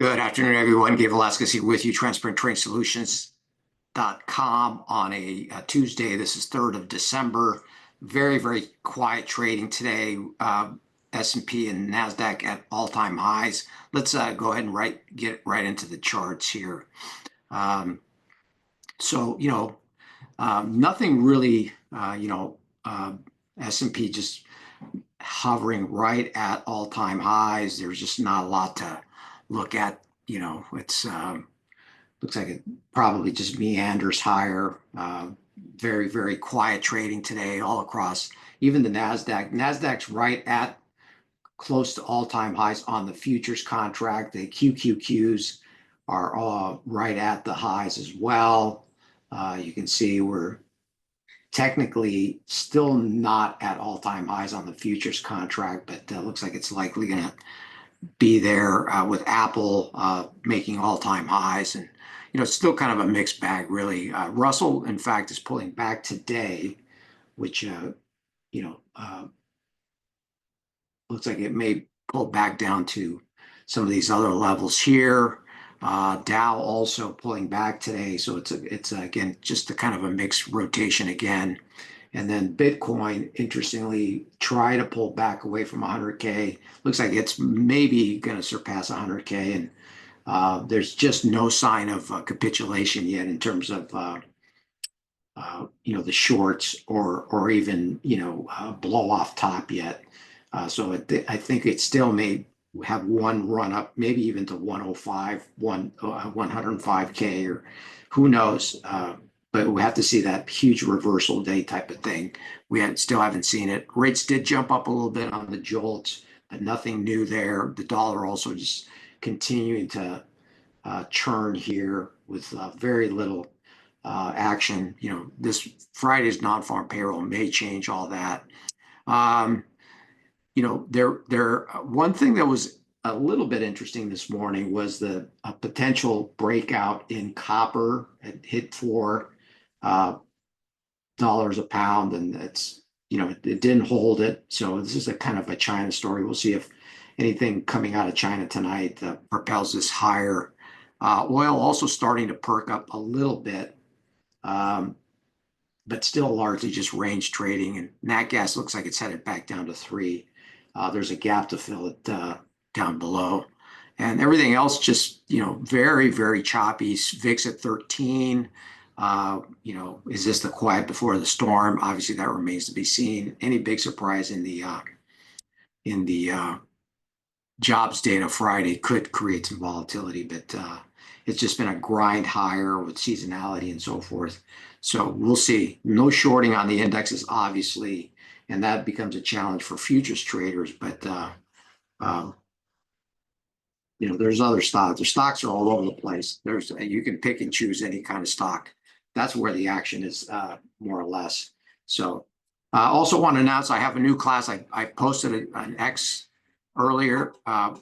Good afternoon, everyone. Gabe Velazquez here with you, transparenttradesolutions.com on a Tuesday. This is 3rd of December. Very, very quiet trading today. S&P and NASDAQ at all-time highs. Let's go ahead and get right into the charts here. Nothing really, S&P just hovering right at all-time highs. There's just not a lot to look at. It's looks like it probably just meanders higher. Very, very quiet trading today all across. Even the NASDAQ. NASDAQ's right at close to all-time highs on the futures contract. The QQQs are all right at the highs as well. You can see we're technically still not at all-time highs on the futures contract, but looks like it's likely going to be there with Apple making all-time highs. And, it's still kind of a mixed bag, really. Russell, in fact, is pulling back today, which, looks like it may pull back down to some of these other levels here. Dow also pulling back today. So it's again, just a kind of a mixed rotation again. And then Bitcoin, interestingly, try to pull back away from 100K. Looks like it's maybe going to surpass 100K. And there's just no sign of capitulation yet in terms of, the shorts or even, blow off top yet. So I think it still may have one run up, maybe even to 105, 105K, or who knows. But we have to see that huge reversal day type of thing. We still haven't seen it. Rates did jump up a little bit on the jolts, but nothing new there. The dollar also just continuing to churn here with very little action. This Friday's non-farm payroll may change all that. One thing that was a little bit interesting this morning was the potential breakout in copper. It hit $4 a pound, and it didn't hold it. So this is a kind of a China story. We'll see if anything coming out of China tonight propels this higher. Oil also starting to perk up a little bit, but still largely just range trading. And nat gas looks like it's headed back down to 3. There's a gap to fill it down below. And everything else just, very, very choppy. VIX at 13. Is this the quiet before the storm? Obviously, that remains to be seen. Any big surprise in the jobs data Friday could create some volatility, but it's just been a grind higher with seasonality and so forth. So we'll see. No shorting on the indexes, obviously, and that becomes a challenge for futures traders. But there's other stocks. The stocks are all over the place. You can pick and choose any kind of stock. That's where the action is, more or less. So I also want to announce I have a new class. I posted an X earlier.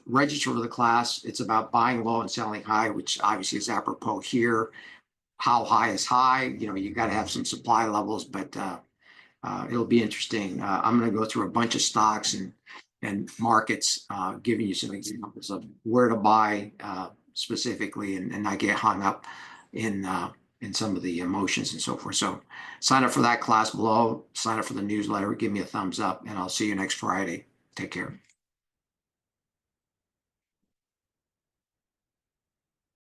Register for the class. It's about buying low and selling high, which obviously is apropos here. How high is high? You got to have some supply levels, but it'll be interesting. I'm going to go through a bunch of stocks and markets, giving you some examples of where to buy specifically, and not get hung up in some of the emotions and so forth. So sign up for that class below. Sign up for the newsletter. Give me a thumbs up, and I'll see you next Friday. Take care.